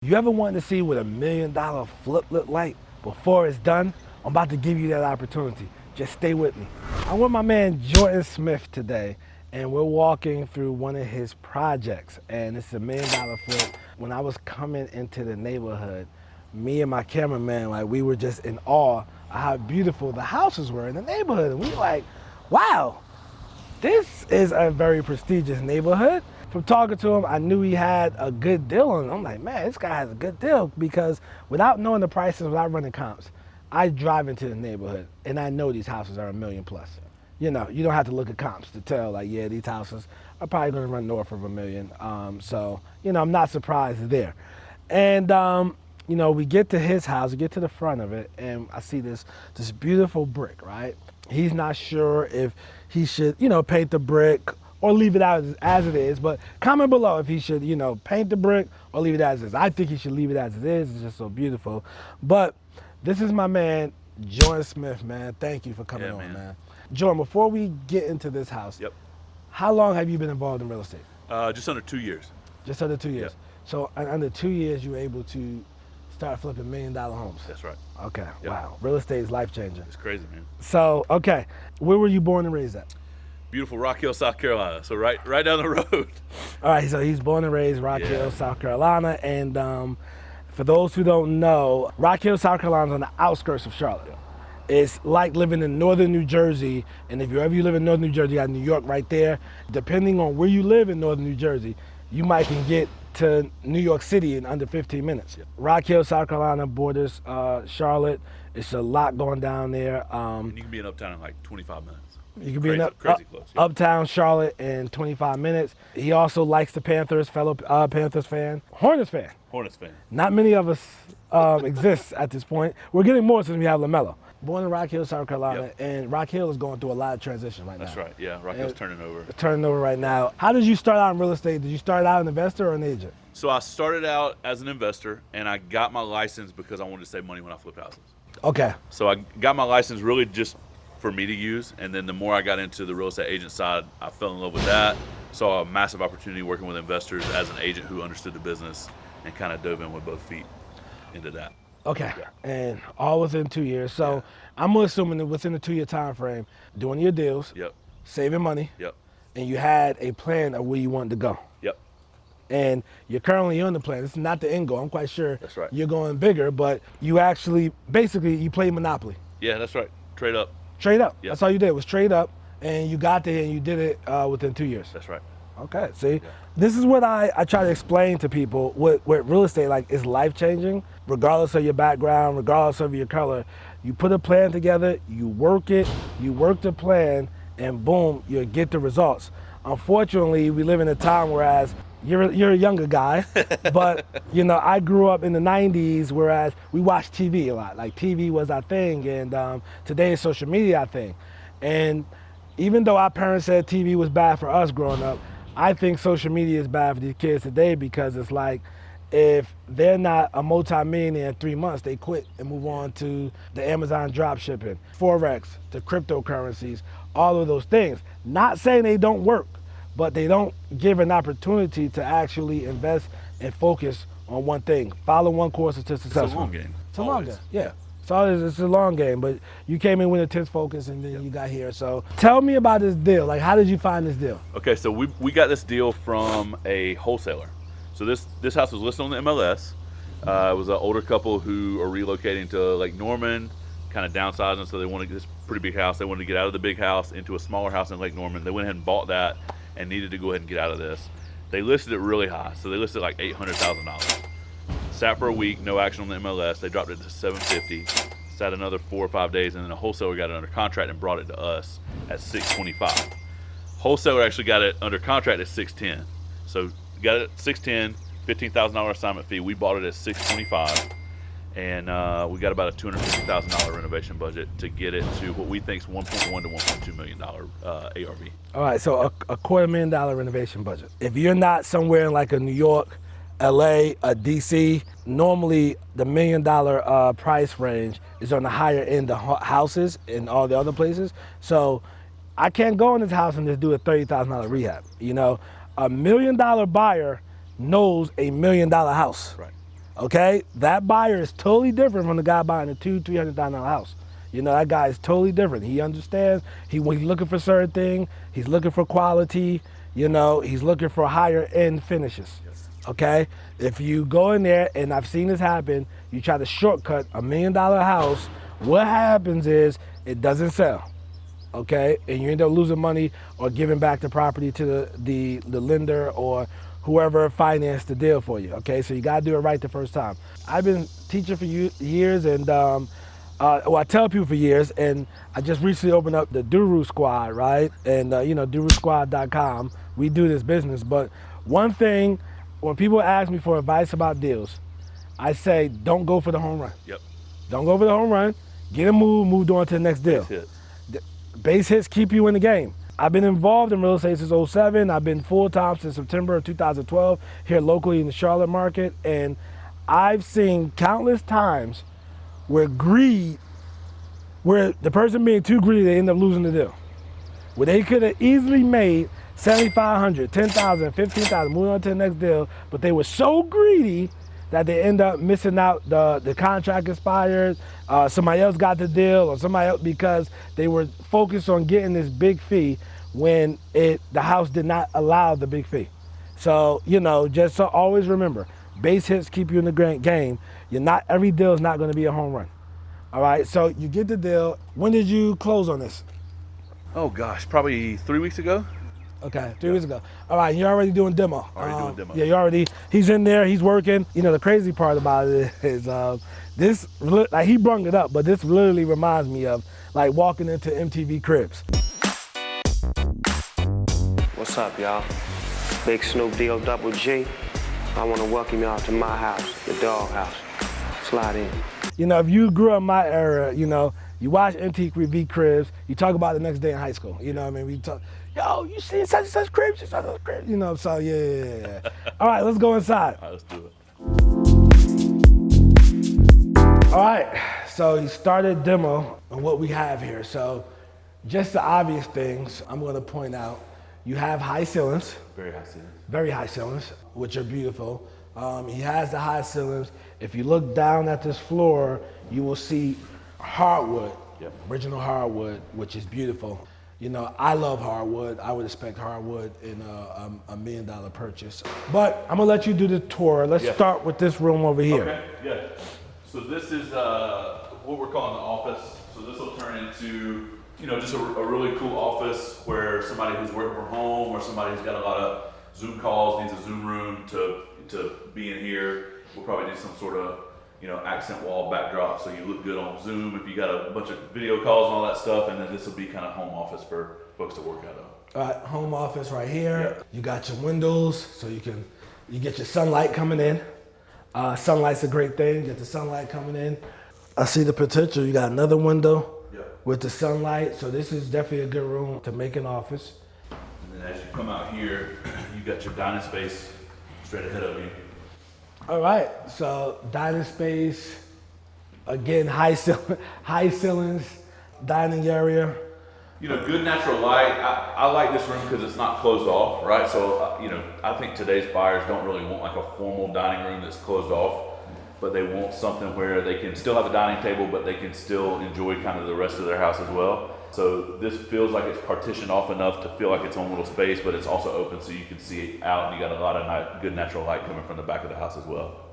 You ever wanted to see what $1 million flip look like before it's done? I'm about to give you that opportunity. Just stay with me. I'm with my man Jordan Smith today, and we're walking through one of his projects, and it's $1 million flip. When I was coming into the neighborhood, me and my cameraman, like, we were just in awe of how beautiful the houses were in the neighborhood. And we were like, wow, this is a very prestigious neighborhood. From talking to him, I knew he had a good deal on it. I'm like, man, this guy has a good deal, because without knowing the prices, without running comps, I drive into the neighborhood and I know these houses are $1 million plus. You know, you don't have to look at comps to tell, like, yeah, these houses are probably gonna run north of $1 million. So, you know, I'm not surprised there. And, you know, we get to his house, we get to the front of it, and I see this beautiful brick, right? He's not sure if he should, you know, paint the brick or leave it out as it is, but comment below if he should, you know, paint the brick or leave it as it is. I think he should leave it as it is. It's just so beautiful. But this is my man, Jordan Smith, man. Thank you for coming on, man. Jordan, before we get into this house, how long have you been involved in real estate? Just under 2 years. Just under 2 years. Yep. So under 2 years, you were able to start flipping $1 million homes. That's right. Okay, Yep. Wow. Real estate is life-changing. It's crazy, man. So, okay, where were you born and raised at? Beautiful Rock Hill, South Carolina. So right down the road. All right, so he's born and raised Rock Hill, South Carolina. And for those who don't know, Rock Hill, South Carolina is on the outskirts of Charlotte. Yeah. It's like living in northern New Jersey. And if you live in northern New Jersey, you got New York right there. Depending on where you live in northern New Jersey, you might can get to New York City in under 15 minutes. Yeah. Rock Hill, South Carolina borders Charlotte. It's a lot going down there. And you can be in Uptown in like 25 minutes. You can be crazy close. Yeah. Uptown Charlotte in 25 minutes. He also likes the Panthers, fellow Panthers fan. Hornets fan. Hornets fan. Not many of us exist at this point. We're getting more since we have LaMelo. Born in Rock Hill, South Carolina, and Rock Hill is going through a lot of transition right now. That's right, yeah. Rock Hill's turning over. It's turning over right now. How did you start out in real estate? Did you start out an investor or an agent? So I started out as an investor, and I got my license because I wanted to save money when I flipped houses. Okay. So I got my license really just for me to use, and then the more I got into the real estate agent side, I fell in love with that. Saw a massive opportunity working with investors as an agent who understood the business, and kind of dove in with both feet into that. Okay, and all within 2 years. So I'm assuming that within the 2 year time frame, doing your deals, saving money, and you had a plan of where you wanted to go. And you're currently on the plan. This is not the end goal. I'm quite sure you're going bigger, but you actually, basically, you play Monopoly. Yeah, that's right. Trade up. Trade up. That's all you did was trade up, and you got there and you did it within 2 years. That's right. Okay, see, this is what I try to explain to people. What real estate, like, is life-changing, regardless of your background, regardless of your color. You put a plan together, you work the plan, and boom, you get the results. Unfortunately, we live in a time whereas you're a younger guy, but you know, I grew up in the 90s, whereas we watched TV a lot. Like, TV was our thing, and today is social media our thing. And even though our parents said TV was bad for us growing up, I think social media is bad for these kids today, because it's like, if they're not a multi-millionaire in 3 months, they quit and move on to the Amazon drop shipping, Forex, the cryptocurrencies, all of those things. Not saying they don't work, but they don't give an opportunity to actually invest and focus on one thing. Follow one course until successful. It's a long game. It's a long game, yeah. So it's a long game, but you came in with intense focus, and then you got here. So tell me about this deal. Like, how did you find this deal? Okay, so we got this deal from a wholesaler. So this house was listed on the MLS. It was an older couple who are relocating to Lake Norman, kind of downsizing, so they wanted this pretty big house. They wanted to get out of the big house into a smaller house in Lake Norman. They went ahead and bought that and needed to go ahead and get out of this. They listed it really high, so they listed like $800,000. Sat for a week, no action on the MLS. They dropped it to $750. Sat another 4 or 5 days, and then a wholesaler got it under contract and brought it to us at $625. Wholesaler actually got it under contract at $610. So got it at $610, $15,000 assignment fee. We bought it at $625, and we got about a $250,000 renovation budget to get it to what we think is $1.1 to $1.2 million ARV. All right, so a $250,000 renovation budget. If you're not somewhere in like a New York, LA, DC, normally the $1 million price range is on the higher end of houses in all the other places. So I can't go in this house and just do a $30,000 rehab. You know, $1 million buyer knows $1 million house. Right. Okay, that buyer is totally different from the guy buying a $200,000-$300,000 house. You know, that guy is totally different. He understands. He's looking for certain things. He's looking for quality. You know, he's looking for higher end finishes. Okay, if you go in there, and I've seen this happen, you try to shortcut $1 million house. What happens is it doesn't sell. Okay, and you end up losing money or giving back the property to the lender or whoever financed the deal for you. Okay, so you gotta do it right the first time. I've been teaching for years, and I tell people for years, and I just recently opened up the Doru Squad, right? And you know, DoruSquad.com. We do this business, but one thing, when people ask me for advice about deals, I say don't go for the home run. Yep. Don't go for the home run. Get a moved on to the next deal. Base hits keep you in the game. I've been involved in real estate since '07. I've been full-time since September of 2012 here locally in the Charlotte market. And I've seen countless times where the person being too greedy, they end up losing the deal. Where they could have easily made $7,500, $10,000, $15,000, moving on to the next deal, but they were so greedy that they end up missing out. The contract expired, somebody else got the deal, or somebody else, because they were focused on getting this big fee when the house did not allow the big fee. So, you know, just so always remember, base hits keep you in the game. Every deal is not going to be a home run. All right, so you get the deal. When did you close on this? Oh gosh, probably 3 weeks ago. Okay, 3 weeks ago. All right, you're already doing demo. Doing demo. Yeah, he's in there, he's working. You know, the crazy part about it is like he brung it up, but this literally reminds me of like walking into MTV Cribs. What's up, y'all? Big Snoop D-O double G. I want to welcome y'all to my house, the dog house. Slide in. You know, if you grew up in my era, you know, you watch MTV Cribs, you talk about the next day in high school. You know what I mean? We talk, yo, you seen such and such cribs, you know, so yeah. All right, let's go inside. All right, let's do it. All right, so you started demo on what we have here. So just the obvious things I'm gonna point out. You have high ceilings. Very high ceilings. Very high ceilings, which are beautiful. He has the high ceilings. If you look down at this floor, you will see hardwood, original hardwood, which is beautiful. You know, I love hardwood. I would expect hardwood in a $1 million purchase. But I'm gonna let you do the tour. Let's start with this room over here. Okay, yeah. So this is what we're calling the office. So this will turn into, you know, just a really cool office where somebody who's working from home or somebody who's got a lot of Zoom calls, needs a Zoom room to be in here. We'll probably do some sort of, you know, accent wall backdrop so you look good on Zoom if you got a bunch of video calls and all that stuff, and then this will be kind of home office for folks to work out of. All right, home office right here. Yeah. You got your windows, so you get your sunlight coming in. Sunlight's a great thing, get the sunlight coming in. I see the potential. You got another window with the sunlight, so this is definitely a good room to make an office. And then as you come out here, you got your dining space straight ahead of you. All right, so dining space, again, high ceilings, dining area. You know, good natural light. I like this room because it's not closed off, right? So, you know, I think today's buyers don't really want like a formal dining room that's closed off, but they want something where they can still have a dining table, but they can still enjoy kind of the rest of their house as well. So this feels like it's partitioned off enough to feel like its own little space, but it's also open so you can see it out, and you got a lot of good natural light coming from the back of the house as well.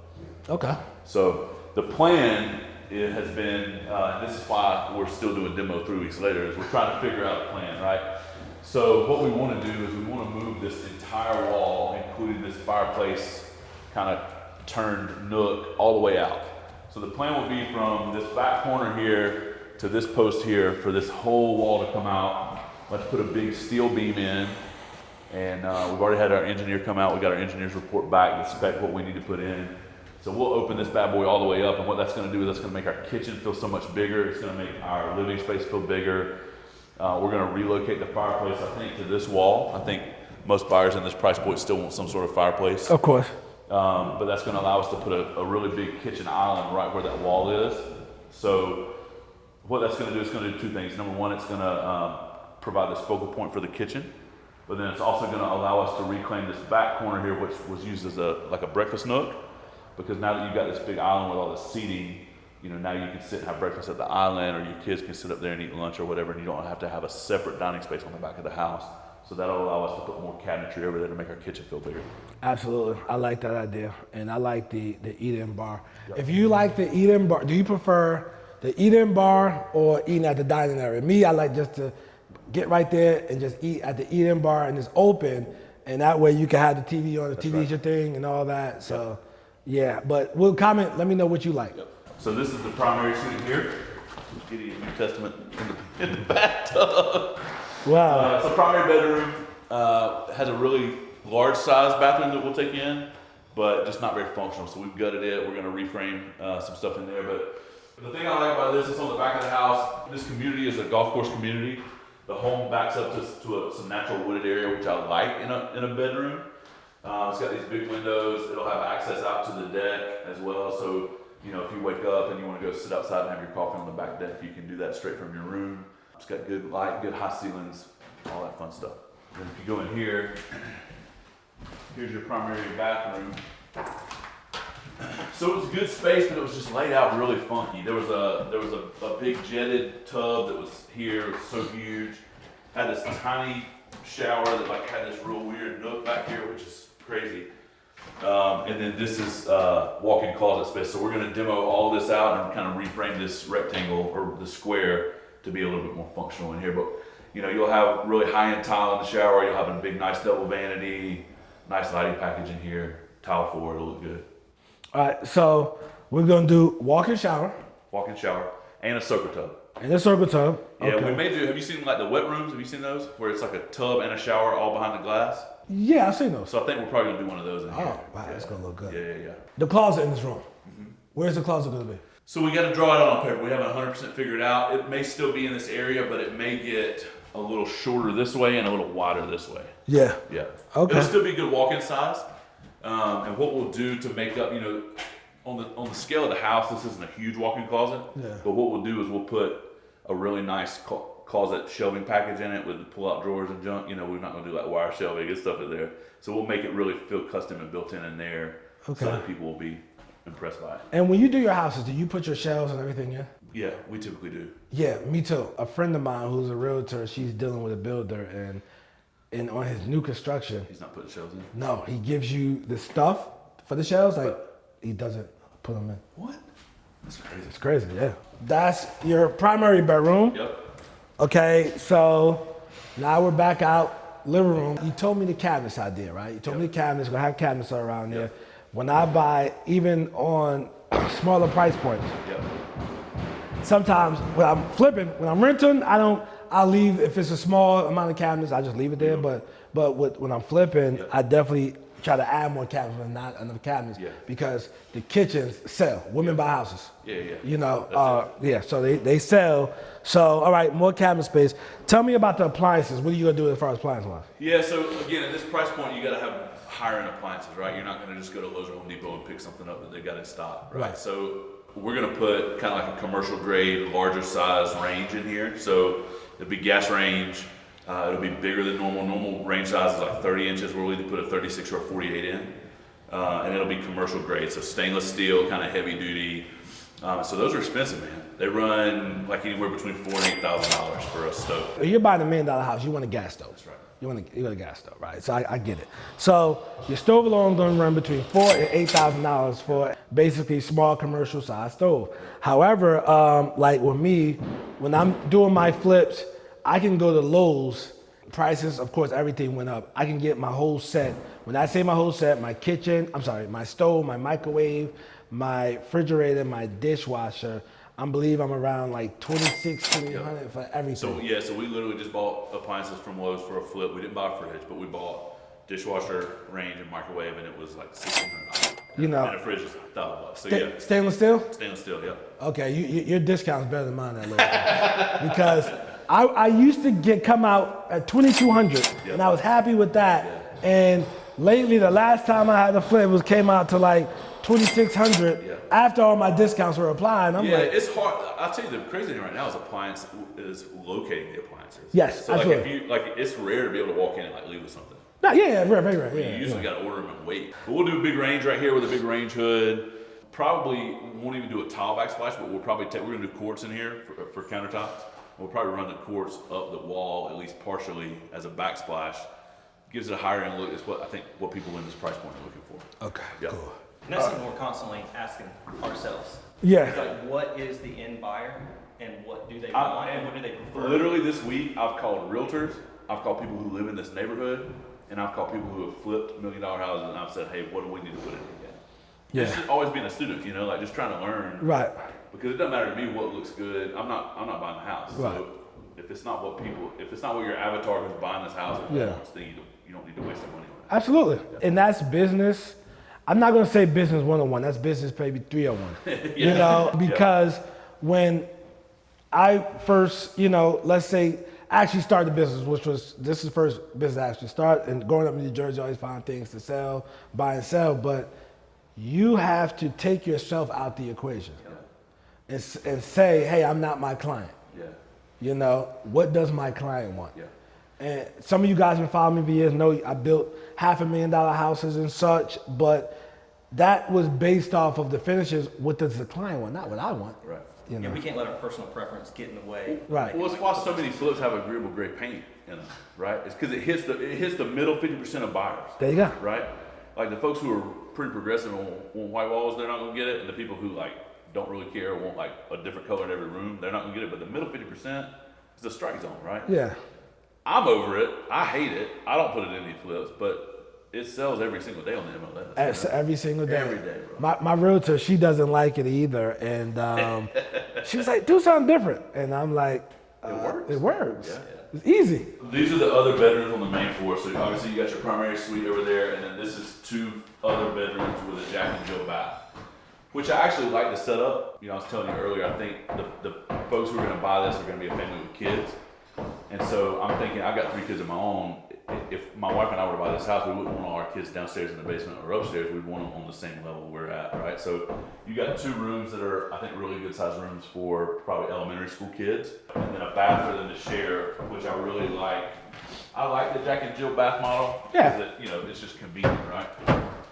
Okay. So the plan has been, this is why we're still doing demo 3 weeks later, is we're trying to figure out a plan, right? So what we want to do is we want to move this entire wall, including this fireplace kind of turned nook, all the way out. So the plan will be from this back corner here to this post here for this whole wall to come out. Let's put a big steel beam in, and we've already had our engineer come out. We got our engineers report back, the spec, what we need to put in. So we'll open this bad boy all the way up, and what that's going to do is that's going to make our kitchen feel so much bigger. It's going to make our living space feel bigger. We're going to relocate the fireplace, I think, to this wall. I think most buyers in this price point still want some sort of fireplace. Of course. But that's going to allow us to put a really big kitchen island right where that wall is. So what that's going to do is going to do two things. Number one, it's going to provide this focal point for the kitchen, but then it's also going to allow us to reclaim this back corner here, which was used as like a breakfast nook. because now that you've got this big island with all this seating, you know, now you can sit and have breakfast at the island, or your kids can sit up there and eat lunch or whatever, and you don't have to have a separate dining space on the back of the house. So that'll allow us to put more cabinetry over there to make our kitchen feel bigger. Absolutely. I like that idea. And I like the eat-in bar. Yep. If you like the eat-in bar, do you prefer the eat-in bar or eating at the dining area? Me, I like just to get right there and just eat at the eat-in bar, and it's open, and that way you can have the TV on, the TV's your thing and all that. So, yeah, but we'll comment, let me know what you like. Yep. So this is the primary suite here. Getting a New Testament in the bathtub. Wow. It's a primary bedroom. Has a really large size bathroom that we'll take in, but just not very functional. So we've gutted it. We're going to reframe some stuff in there. But the thing I like about this is on the back of the house. This community is a golf course community. The home backs up to some natural wooded area, which I like in a bedroom. It's got these big windows. It'll have access out to the deck as well. So, you know, if you wake up and you want to go sit outside and have your coffee on the back deck, you can do that straight from your room. It's got good light, good high ceilings, all that fun stuff. And if you go in here, here's your primary bathroom. So it was a good space, but it was just laid out really funky. There was a big jetted tub that was here, it was so huge. Had this tiny shower that like had this real weird nook back here, which is crazy. And then this is walk-in closet space. So we're gonna demo all this out and kind of reframe this rectangle or the square to be a little bit more functional in here. But you know, you'll have really high-end tile in the shower. You'll have a big, nice double vanity, nice lighting package in here. Tile floor, it'll look good. All right, so we're gonna do walk-in shower. Walk-in shower and a soaker tub. And a soaker tub. Yeah, okay. we made you. Have you seen like the wet rooms? Have you seen those where it's like a tub and a shower all behind the glass? Yeah, I've seen those. So I think we're probably gonna do one of those in here. Oh, wow, that's gonna look good. Yeah. The closet in this room. Mm-hmm. Where's the closet gonna be? So we got to draw it out on paper. We haven't 100% figured out. It may still be in this area, but it may get a little shorter this way and a little wider this way. Yeah. Yeah. Okay. It'll still be good walk-in size. And what we'll do to make up, you know, on the scale of the house, this isn't a huge walk-in closet. Yeah. But what we'll do is we'll put a really nice closet shelving package in it with pull-out drawers and junk. You know, we're not going to do like wire shelving and stuff in there. So we'll make it really feel custom and built in there, okay, so that people will be impressed by it. And when you do your houses, do you put your shelves and everything in? Yeah, we typically do. Yeah, me too. A friend of mine who's a realtor, she's dealing with a builder, and on his new construction, He's not putting shelves in? no, he gives you the stuff for the shelves, like he doesn't put them in. What? That's crazy. It's crazy, yeah. That's your primary bedroom. Yep. Okay, so now we're back out, living room. You told me the cabinets idea, right? You told me the cabinets, we're gonna have cabinets around there. When I buy, even on smaller price points, sometimes when I'm flipping, when I'm renting, I'll leave, if it's a small amount of cabinets, I just leave it there. But when I'm flipping, I definitely try to add more cabinets when not enough cabinets, because the kitchens sell. Women buy houses. You know, so they sell. So, all right, more cabinet space. Tell me about the appliances. What are you gonna do as far as appliance-wise? Yeah, so again, at this price point, you gotta have higher-end appliances, right? You're not gonna just go to Lowe's or Home Depot and pick something up that they got in stock, right? So we're gonna put kind of like a commercial grade, larger size range in here. So it'll be gas range. It'll be bigger than normal. Normal range size is like 30 inches. We'll either put a 36 or a 48 in. And it'll be commercial grade. So stainless steel, kind of heavy duty. So those are expensive, man. They run like anywhere between $4,000 and $8,000 for a stove. If you're buying $1 million house, you want a gas stove. That's right. You want a gas stove, right? So I get it. So your stove alone is going to run between $4,000 and $8,000 for basically small commercial size stove. However, like with me, when I'm doing my flips, I can go to Lowe's. Prices, of course, everything went up. I can get my whole set. When I say my whole set, my stove, my microwave, my refrigerator, my dishwasher, I believe I'm around like $2,600 for everything. So we literally just bought appliances from Lowe's for a flip. We didn't buy a fridge, but we bought dishwasher, range, and microwave, and it was like $1,600. You know, and a fridge is $1,000. So stainless steel? Stainless steel, yeah. Okay, your discount's better than mine at Lowe's. Because I used to come out at $2,200, and I was happy with that. And lately, the last time I had a flip came out to like $2,600 after all my discounts were applied. I'm like, it's hard. I'll tell you, the crazy thing right now is locating the appliances. Yes, so absolutely. Like it's rare to be able to walk in and like leave with something. No, yeah, right. You usually got to order them and wait. But we'll do a big range right here with a big range hood. Probably won't even do a tile backsplash, but we'll probably we're gonna do quartz in here for countertops. We'll probably run the quartz up the wall at least partially as a backsplash. Gives it a higher end look. Is what I think what people in this price point are looking for. Okay, yep. cool. And that's something we're constantly asking ourselves. Yeah. It's like, what is the end buyer, and what do they want, and what do they prefer? Literally this week, I've called realtors, I've called people who live in this neighborhood, and I've called people who have flipped $1 million houses, and I've said, hey, what do we need to put in again? Yeah. It's just always being a student, you know, like just trying to learn. Right. Because it doesn't matter to me what looks good. I'm not buying the house. Right. So if it's not what your avatar who's buying this house Yeah. wants, then you don't need to waste their money on it. Absolutely. And that's business. I'm not going to say business 101. That's business maybe 301. You know, because when I first, let's say, actually started the business, this is the first business I actually started. And growing up in New Jersey, I always find things to sell, buy and sell. But you have to take yourself out the equation and say, hey, I'm not my client. Yeah. What does my client want? Yeah. And some of you guys have been following me for years know I built $500,000 houses and such, but that was based off of the finishes. What does the client want? Not what I want. Right. Yeah, we can't let our personal preference get in the way. Right. Well, it's why so many flips have agreeable gray paint in them, right? It's because it hits the middle 50% of buyers. There you go. Right? Like the folks who are pretty progressive on white walls, they're not gonna get it, and the people who like don't really care, want like a different color in every room, they're not gonna get it. But the middle 50% is the strike zone, right? Yeah. I'm over it. I hate it. I don't put it in these flips, but it sells every single day on the MLS. Every single day. Every day, bro. My realtor, she doesn't like it either, and she was like, "Do something different," and I'm like, "It works. Yeah. It's easy." These are the other bedrooms on the main floor. So obviously you got your primary suite over there, and then this is 2 other bedrooms with a Jack and Jill bath, which I actually like to set up. I was telling you earlier, I think the folks who are going to buy this are going to be a family with kids. And so I'm thinking, I've got 3 kids of my own. If my wife and I were to buy this house, we wouldn't want all our kids downstairs in the basement or upstairs. We'd want them on the same level we're at, right? So you got 2 rooms that are, I think, really good sized rooms for probably elementary school kids, and then a bath for them to share, which I really like. I like the Jack and Jill bath model. Yeah. Because it's just convenient, right?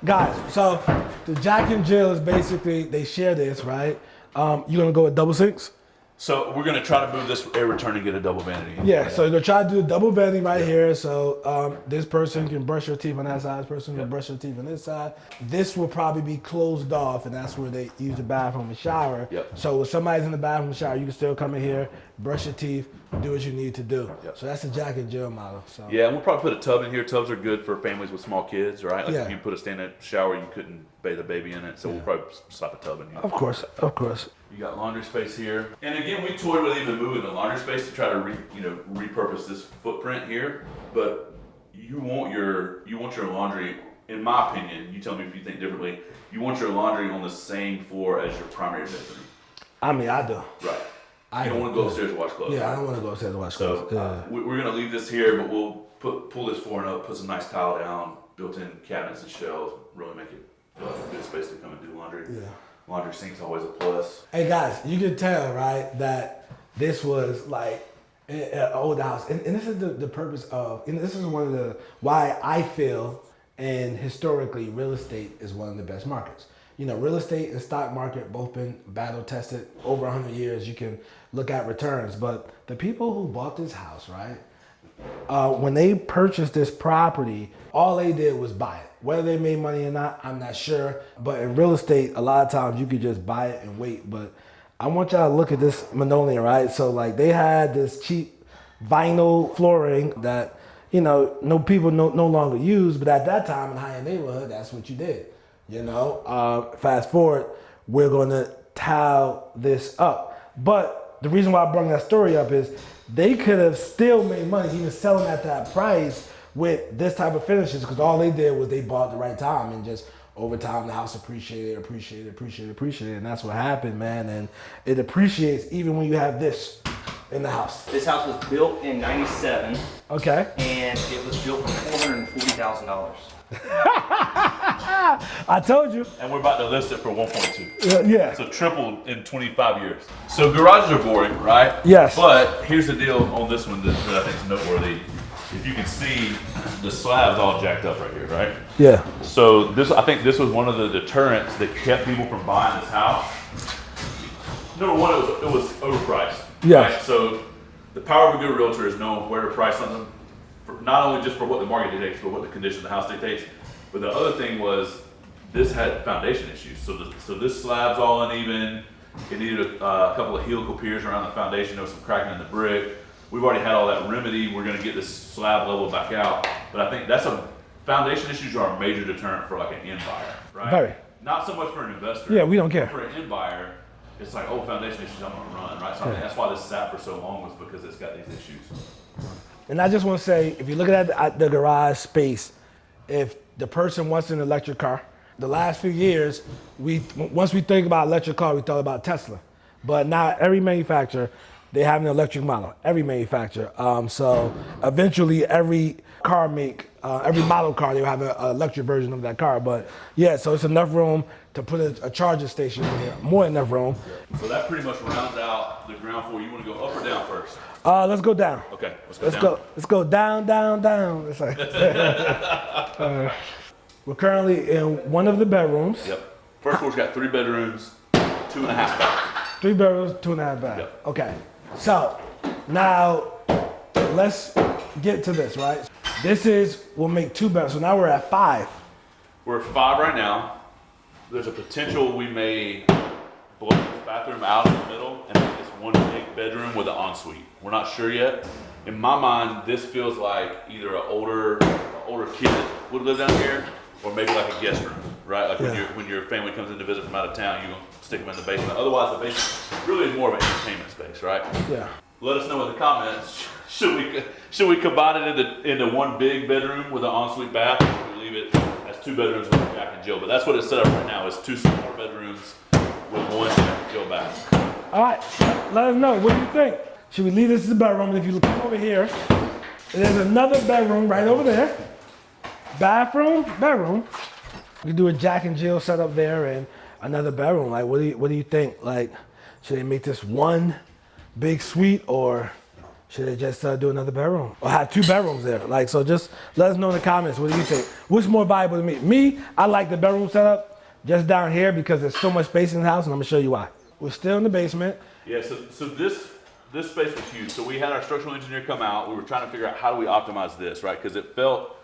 Guys, so the Jack and Jill is basically, they share this, right? You gonna go with double sinks? So we're gonna try to move this air return and get a double vanity. Yeah, so you're gonna try to do a double vanity right here. So this person can brush your teeth on that side, this person can brush your teeth on this side. This will probably be closed off, and that's where they use the bathroom and shower. Yep. So if somebody's in the bathroom and shower, you can still come in here, brush your teeth, do what you need to do. Yep. So that's the Jack and Jill model. So. Yeah, and we'll probably put a tub in here. Tubs are good for families with small kids, right? Like Yeah. if you put a stand-up shower, you couldn't bathe a baby in it. So we'll probably slap a tub in here. Of course. You got laundry space here. And again, we toyed with even moving the laundry space to try to repurpose this footprint here. But you want your laundry, in my opinion, you tell me if you think differently, you want your laundry on the same floor as your primary bedroom. I mean, I do. Right. You don't want to go upstairs and wash clothes. Yeah, I don't want to go upstairs and wash clothes. So we're gonna leave this here, but we'll pull this flooring up, put some nice tile down, built-in cabinets and shelves, really make it feel like a good space to come and do laundry. Yeah. Laundry sink's always a plus. Hey guys, you can tell, right, that this was like an old house. And this is the purpose of, and this is one of the, why I feel, and historically, real estate is one of the best markets. Real estate and stock market both been battle tested over 100 years. You can look at returns, but the people who bought this house, right, when they purchased this property, all they did was buy it. Whether they made money or not, I'm not sure. But in real estate, a lot of times you could just buy it and wait. But I want y'all to look at this linoleum, right? So like they had this cheap vinyl flooring that, no people no longer use. But at that time in high-end neighborhood, that's what you did. Fast forward, we're going to tile this up. But the reason why I brought that story up is they could have still made money even selling at that price with this type of finishes, because all they did was they bought at the right time, and just over time the house appreciated, and that's what happened, man. And it appreciates even when you have this in the house. This house was built in '97. Okay. And it was built for $440,000. I told you. And we're about to list it for 1.2. Yeah. So tripled in 25 years. So garages are boring, right? Yes. But here's the deal on this one that I think is noteworthy. if you can see, the slab's all jacked up right here, right? Yeah. So I think this was one of the deterrents that kept people from buying this house. Number one, it was overpriced. Yes. Right? So the power of a good realtor is knowing where to price something, not only just for what the market dictates, but what the condition of the house dictates. But the other thing was this had foundation issues. So this slab's all uneven. It needed a couple of helical piers around the foundation. There was some cracking in the brick. We've already had all that remedy. We're going to get this slab level back out. But I think foundation issues are a major deterrent for like an end buyer, right? Very. Not so much for an investor. Yeah, we don't care. For an end buyer, it's like, oh, foundation issues, I'm going to run, right? So I think that's why this sat for so long, was because it's got these issues. And I just want to say, if you're looking at the garage space, if the person wants an electric car, the last few years, once we think about electric car, we thought about Tesla. But now every manufacturer, they have an electric model, every manufacturer. So eventually every car make, every model car, they'll have an electric version of that car. But yeah, so it's enough room to put a charging station in here, more than enough room. So that pretty much rounds out the ground floor. You want to go up or down first? Let's go down. Okay, let's go down. Let's go down, down, down. It's like, we're currently in one of the bedrooms. Yep. First floor's got 3 bedrooms, 2.5 baths. 3 bedrooms, 2.5 baths. Yep. Okay. So now let's get to this, right? We'll make 2 bedrooms. So now we're at 5. We're at 5 right now. There's a potential we may blow this bathroom out in the middle and make this one big bedroom with an ensuite. We're not sure yet. In my mind, this feels like either an older kid would live down here, or maybe like a guest room, right? Like when your family comes in to visit from out of town, you gonna stick them in the basement. Otherwise, the basement really is more of an entertainment space, right? Yeah. Let us know in the comments. Should we combine it into one big bedroom with an ensuite bath, or should we leave it as 2 bedrooms with a Jack and Jill? But that's what it's set up right now. Is 2 smaller bedrooms with 1 Jack and Jill bath. All right. Let us know. What do you think? Should we leave this as a bedroom? And if you come over here, there's another bedroom right over there. Bathroom, bedroom. We can do a Jack and Jill setup there and another bedroom. Like, what do you think? Like, should they make this one big suite, or should they just do another bedroom, or have 2 bedrooms there? Like, so just let us know in the comments. What do you think? What's more valuable to me? Me, I like the bedroom setup just down here because there's so much space in the house, and I'm gonna show you why. We're still in the basement. Yeah. So this space was huge. So we had our structural engineer come out. We were trying to figure out how do we optimize this, right? Because it felt,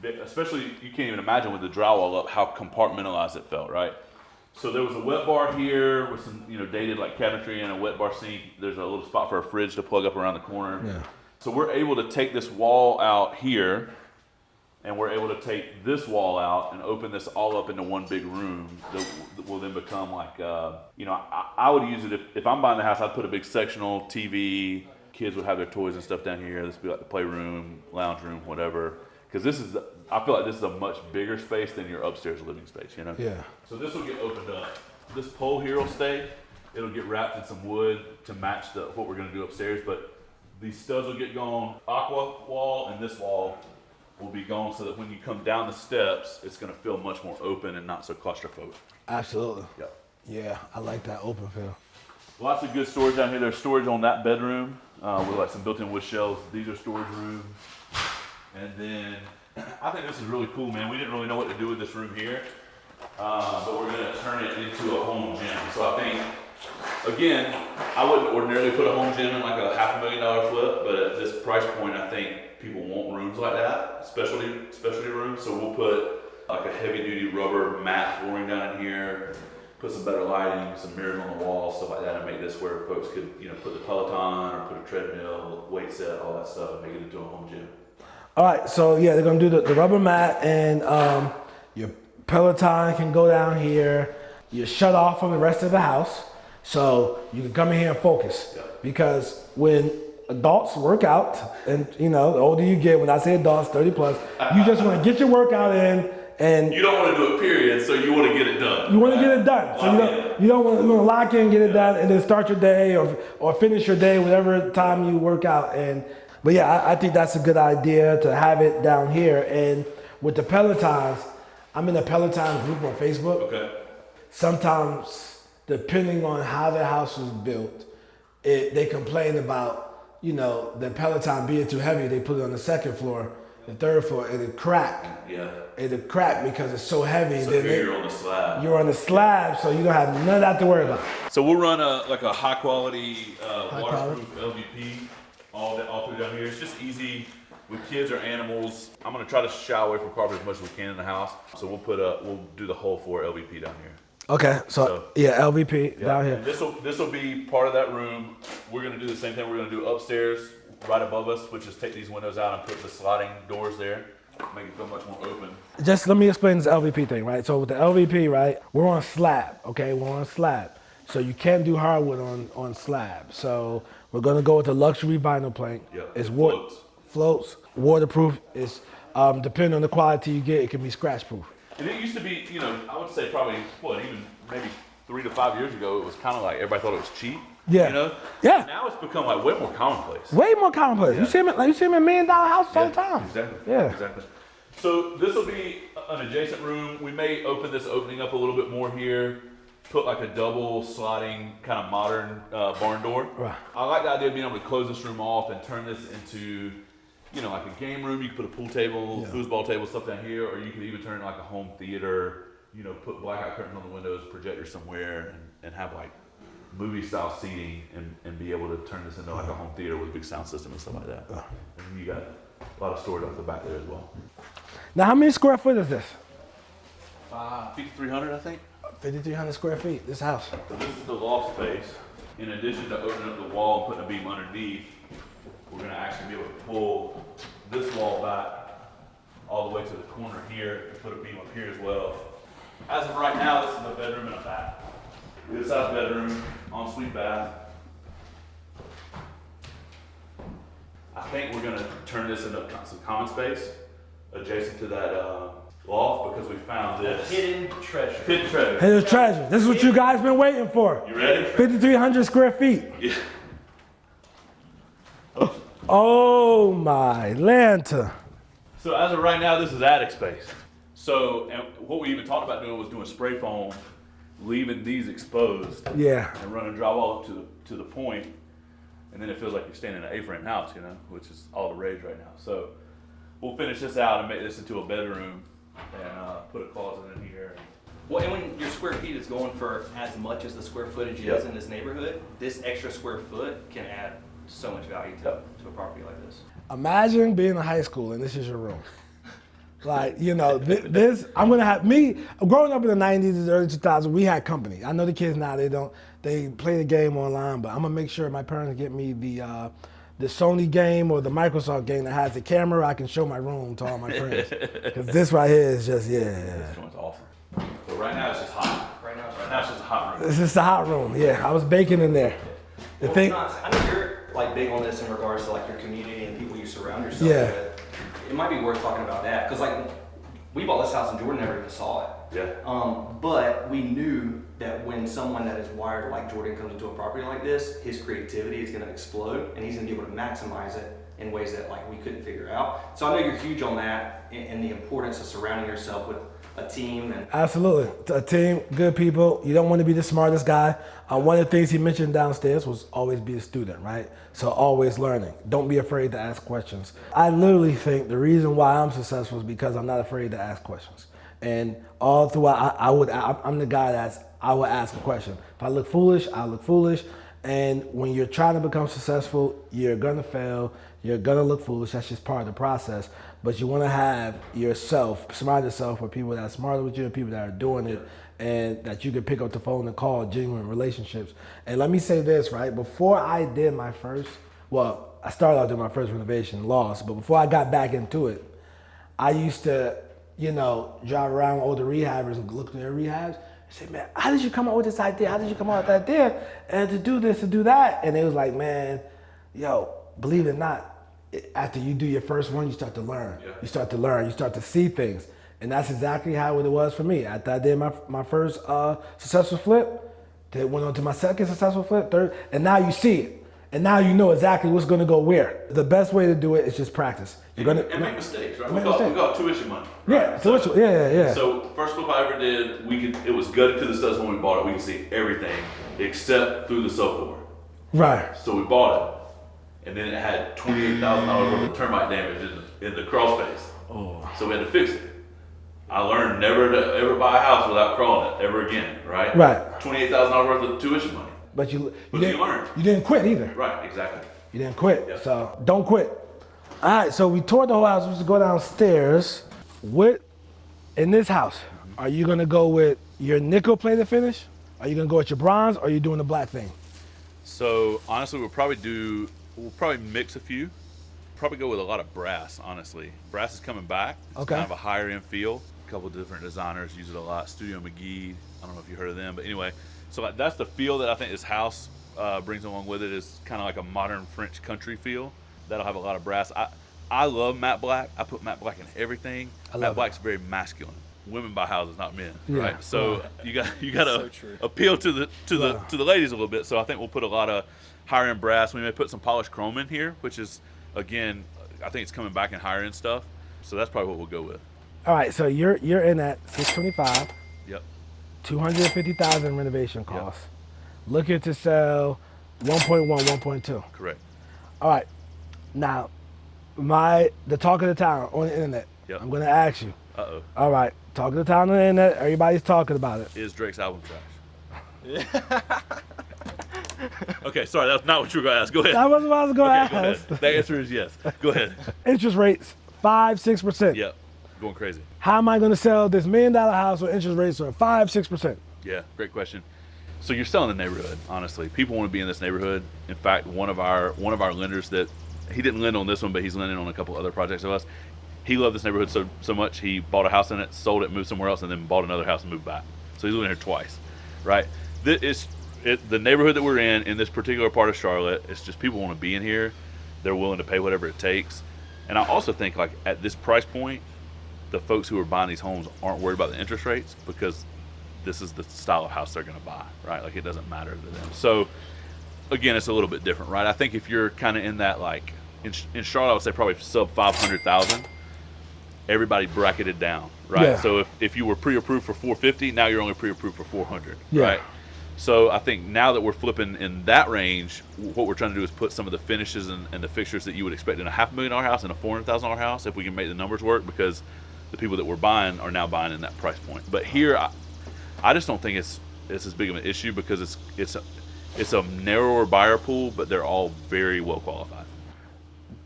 especially, you can't even imagine with the drywall up how compartmentalized it felt, right? So there was a wet bar here with some, dated like cabinetry and a wet bar sink. There's a little spot for a fridge to plug up around the corner. Yeah. So we're able to take this wall out here, and we're able to take this wall out and open this all up into one big room that will then become like, I would use it if I'm buying the house, I'd put a big sectional TV. Kids would have their toys and stuff down here. This would be like the playroom, lounge room, whatever. Because I feel like this is a much bigger space than your upstairs living space, Yeah. So this will get opened up. This pole here will stay. It'll get wrapped in some wood to match what we're going to do upstairs. But these studs will get gone. Aqua wall and this wall will be gone, so that when you come down the steps, it's going to feel much more open and not so claustrophobic. Absolutely. Yep. Yeah, I like that open feel. Lots of good storage down here. There's storage on that bedroom with like some built-in wood shelves. These are storage rooms. And then I think this is really cool, man. We didn't really know what to do with this room here, but we're going to turn it into a home gym. So I think, again, I wouldn't ordinarily put a home gym in like a $500,000 flip, but at this price point, I think people want rooms like that, specialty rooms. So we'll put like a heavy-duty rubber mat flooring down in here, put some better lighting, some mirrors on the wall, stuff like that, and make this where folks could, put the Peloton or put a treadmill, weight set, all that stuff, and make it into a home gym. All right, so yeah, they're gonna do the rubber mat, and your Peloton can go down here. You're shut off from the rest of the house, so you can come in here and focus. Yeah. Because when adults work out, and the older you get, when I say adults, 30 plus, you just want to get your workout in, and you don't want to do it, period. So you want to get it done. You want to get it done. So you don't want to lock in, get it done, and then start your day or finish your day whatever time you work out. But yeah, I think that's a good idea to have it down here. And with the Pelotons, I'm in a Peloton group on Facebook. Okay. Sometimes, depending on how their house was built, they complain about you know, the Peloton being too heavy, they put it on the second floor, the third floor, and it cracked. Yeah. It'd crack because it's so heavy. So then you're on the slab. You're on the slab, so you don't have none of that to worry about. So we'll run a high quality waterproof LVP all through down here. It's just easy with kids or animals. I'm gonna try to shy away from carpet as much as we can in the house. So we'll do the whole floor LVP down here. Okay, so yeah, LVP down here. This will be part of that room. We're gonna do the same thing we're gonna do upstairs, right above us, which is take these windows out and put the sliding doors there, make it feel much more open. Just let me explain this LVP thing, right? So with the LVP, right, we're on slab, okay? We're on slab. So you can't do hardwood on slab. So we're gonna go with the luxury vinyl plank. Yep, It's it floats, waterproof. It's depending on the quality you get, it can be scratch proof. And it used to be, you know, I would say probably, even maybe 3 to 5 years ago, it was kind of like everybody thought it was cheap. Yeah. You know? Yeah. Now it's become like way more commonplace. Way more commonplace. Yeah. You see them in $1 million houses all the time. Exactly. Yeah. Exactly. So this will be an adjacent room. We may open this opening up a little bit more here, put like a double sliding kind of modern barn door. Right. I like the idea of being able to close this room off and turn this into, you know, like a game room. You could put a pool table, foosball table, stuff down here, or you could even turn it like a home theater, you know, put blackout curtains on the windows, projector somewhere, and have like movie style seating and be able to turn this into like a home theater with a big sound system and stuff like that. And you got a lot of storage off the back there as well. Now, how many square foot is this? 5,300, I think. 5,300 square feet, this house. So this is the loft space. In addition to opening up the wall and putting a beam underneath, we're gonna actually be able to pull this wall back all the way to the corner here and put a beam up here as well. As of right now, this is a bedroom and a bath. Good sized bedroom, ensuite bath. I think we're gonna turn this into some common space adjacent to that loft because we found this. Hidden treasure. Hidden treasure. Hidden treasure. This is what you guys been waiting for. You ready? 5,300 square feet. Yeah. Oh my Lanta. So as of right now, this is attic space. So, and what we even talked about doing was doing spray foam, leaving these exposed. Yeah. And running drywall up to the point, and then it feels like you're standing in an A-frame house, you know, which is all the rage right now. So we'll finish this out and make this into a bedroom and put a closet in here. Well, and when your square feet is going for as much as the square footage is in this neighborhood, this extra square foot can add so much value to a property like this. Imagine being in high school and this is your room. Like, you know, this, I'm gonna have, growing up in the 90s and early 2000s, we had company. I know the kids now, they play the game online, but I'm gonna make sure my parents get me the Sony game or the Microsoft game that has the camera. I can show my room to all my friends. Because this right here is just, This joint's awesome. So right now it's just hot. Right now it's just a hot room. It's just a hot room, yeah. I was baking in there. I know you're like big on this in regards to like your community and people you surround yourself with. It might be worth talking about that because like we bought this house and Jordan never even saw it. Yeah. But we knew that when someone that is wired like Jordan comes into a property like this, his creativity is going to explode and he's going to be able to maximize it in ways that like we couldn't figure out. So I know you're huge on that and the importance of surrounding yourself with a team. And absolutely, a team, good people. You don't want to be the smartest guy. One of the things he mentioned downstairs was always be a student, right? So always learning. Don't be afraid to ask questions. I literally think the reason why I'm successful is because I'm not afraid to ask questions. And all throughout, I'm the guy I would ask a question. If I look foolish, I look foolish. And when you're trying to become successful, you're gonna fail, you're gonna look foolish, that's just part of the process. But you wanna have surround yourself with people that are smarter with you and people that are doing it and that you can pick up the phone and call, genuine relationships. And let me say this, right? Before I did I started out doing my first renovation, lost, but before I got back into it, I used to, drive around older rehabbers and look at their rehabs. I said, man, how did you come up with this idea? How did you come up with that idea? And to do this, to do that. And it was like, man, believe it or not, after you do your first one, you start to learn. Yeah. You start to learn. You start to see things. And that's exactly how it was for me. After I did my first successful flip, then went on to my second successful flip, third, and now you see it. And now you know exactly what's going to go where. The best way to do it is just practice. And make mistakes, right? We got tuition money. Right? Yeah, tuition. Yeah. So first flip I ever did, it was gutted to the studs when we bought it. We could see everything except through the subfloor. Right. So we bought it, and then it had $28,000 worth of termite damage in the crawl space. Oh. So we had to fix it. I learned never to ever buy a house without crawling it ever again, right? Right. $28,000 worth of tuition money. But you you learned. You didn't quit either. Right, exactly. You didn't quit. Yep. So don't quit. All right, so we toured the whole house. We just go downstairs. In this house, are you gonna go with your nickel plated finish? Are you gonna go with your bronze, or are you doing the black thing? So honestly, we'll probably mix a few. Probably go with a lot of brass, honestly. Brass is coming back. It's Okay. kind of a higher end feel. A couple of different designers use it a lot. Studio McGee, I don't know if you heard of them, but anyway. So like, that's the feel that I think this house brings along with it, is kind of like a modern French country feel. That'll have a lot of brass. I love matte black. I put matte black in everything. Matte black's very masculine. Women buy houses, not men, Yeah. right? So you got to So true. appeal to the ladies a little bit. So I think we'll put a lot of higher end brass. We may put some polished chrome in here, which is, again, I think it's coming back in higher end stuff. So that's probably what we'll go with. All right, so you're in at 625, Yep. 250,000 renovation costs. Looking to sell 1.1, 1.2. Correct. All right, now the talk of the town on the internet. Yep. I'm gonna ask you. Uh-oh. All right, talk of the town on the internet. Everybody's talking about it. Is Drake's album trash? Okay, sorry, that's not what you were going to ask. Go ahead. That was what I was gonna Okay, go ahead. ask. The answer is yes. Go ahead. Interest rates 5-6%. Yep. Going crazy. How am I gonna sell this $1 million house with interest rates of 5-6%? Yeah, great question. So you're selling the neighborhood, honestly. People want to be in this neighborhood. In fact, one of our lenders, that he didn't lend on this one, but he's lending on a couple other projects of us. He loved this neighborhood so much, he bought a house in it, sold it, moved somewhere else, and then bought another house and moved back. So he's living here twice, right? The neighborhood that we're in this particular part of Charlotte, it's just people want to be in here. They're willing to pay whatever it takes. And I also think, like, at this price point, the folks who are buying these homes aren't worried about the interest rates, because this is the style of house they're going to buy, right? Like, it doesn't matter to them. So again, it's a little bit different, right? I think if you're kind of in that, like, in Charlotte, I would say probably sub 500,000, everybody bracketed down, right? Yeah. So if you were pre-approved for 450, now you're only pre-approved for 400, Yeah. right? So I think now that we're flipping in that range, what we're trying to do is put some of the finishes and the fixtures that you would expect in a $500,000 house and a $400,000 house, if we can make the numbers work, because the people that we're buying are now buying in that price point. But here, I just don't think it's as big of an issue, because it's a narrower buyer pool, but they're all very well qualified.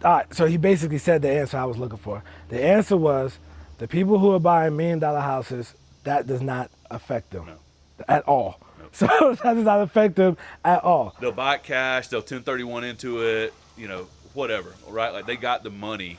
All right, so he basically said the answer I was looking for. The answer was the people who are buying $1 million houses, that does not affect them at all. So that does not affect them at all. They'll buy it cash, they'll 1031 into it, whatever, right? Like, they got the money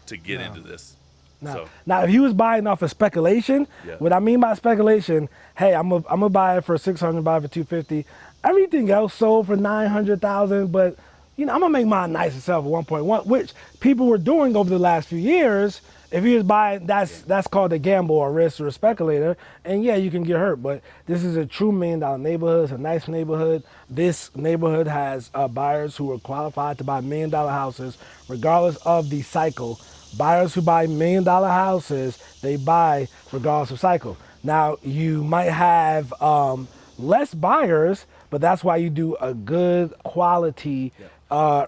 to get into this. Now, if he was buying off of speculation, Yeah. what I mean by speculation, hey, I'm gonna buy it for 600, buy it for 250. Everything else sold for 900,000, but I'm gonna make mine nice and sell for 1.1, which people were doing over the last few years. If he was buying, that's called a gamble or risk or a speculator, and yeah, you can get hurt. But this is a true $1 million neighborhood. It's a nice neighborhood. This neighborhood has buyers who are qualified to buy $1 million houses, regardless of the cycle. Buyers who buy $1 million houses, they buy regardless of cycle. Now, you might have less buyers, but that's why you do a good quality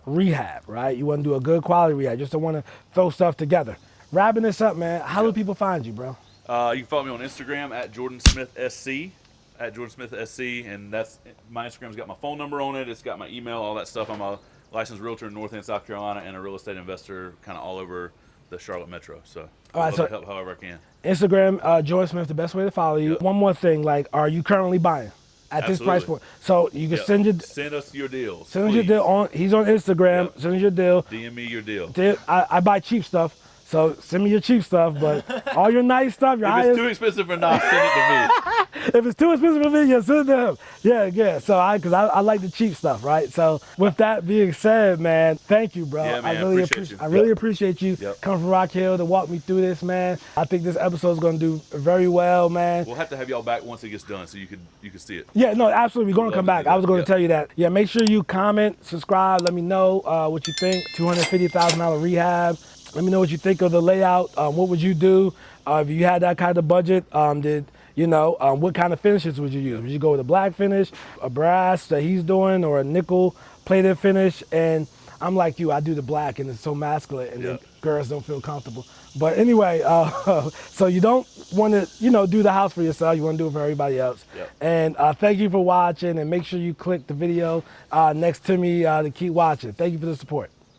rehab, right? You want to do a good quality rehab. Just don't want to throw stuff together. Wrapping this up, man, how do people find you, bro? You can follow me on Instagram at JordanSmithSC, and that's my Instagram's got my phone number on it. It's got my email, all that stuff. I'm a licensed realtor in North End, South Carolina, and a real estate investor kind of all over the Charlotte metro. So All right, I'd love so- to help however I can. Instagram, Jordan Smith, the best way to follow you. Yep. One more thing, like, are you currently buying at this price Absolutely. point? So you can Yeah. Send us your deals. send us your please. deal he's on Instagram. Yep. Send us your deal. DM me your deal. I buy cheap stuff, so send me your cheap stuff. But all your nice stuff, your If highest, it's too expensive or not, send it to me. if it's too expensive for me, send it to him. Yeah. So because I like the cheap stuff, right? So with that being said, man, thank you, bro. Yeah, man, I really appreciate you. I really Yep. appreciate you Yep. coming from Rock Hill to walk me through this, man. I think this episode is going to do very well, man. We'll have to have y'all back once it gets done, so you can see it. Yeah, no, absolutely. We're going to Love come to back. do I was that. going to Yep. tell you that. Yeah, make sure you comment, subscribe. Let me know what you think. $250,000 rehab. Let me know what you think of the layout. What would you do if you had that kind of budget? What kind of finishes would you use? Would you go with a black finish, a brass that he's doing, or a nickel plated finish? And I'm like you, I do the black and it's so masculine and then Yeah. girls don't feel comfortable. But anyway, so you don't want to, you know, do the house for yourself. You want to do it for everybody else. Yep. And thank you for watching, and make sure you click the video next to me to keep watching. Thank you for the support.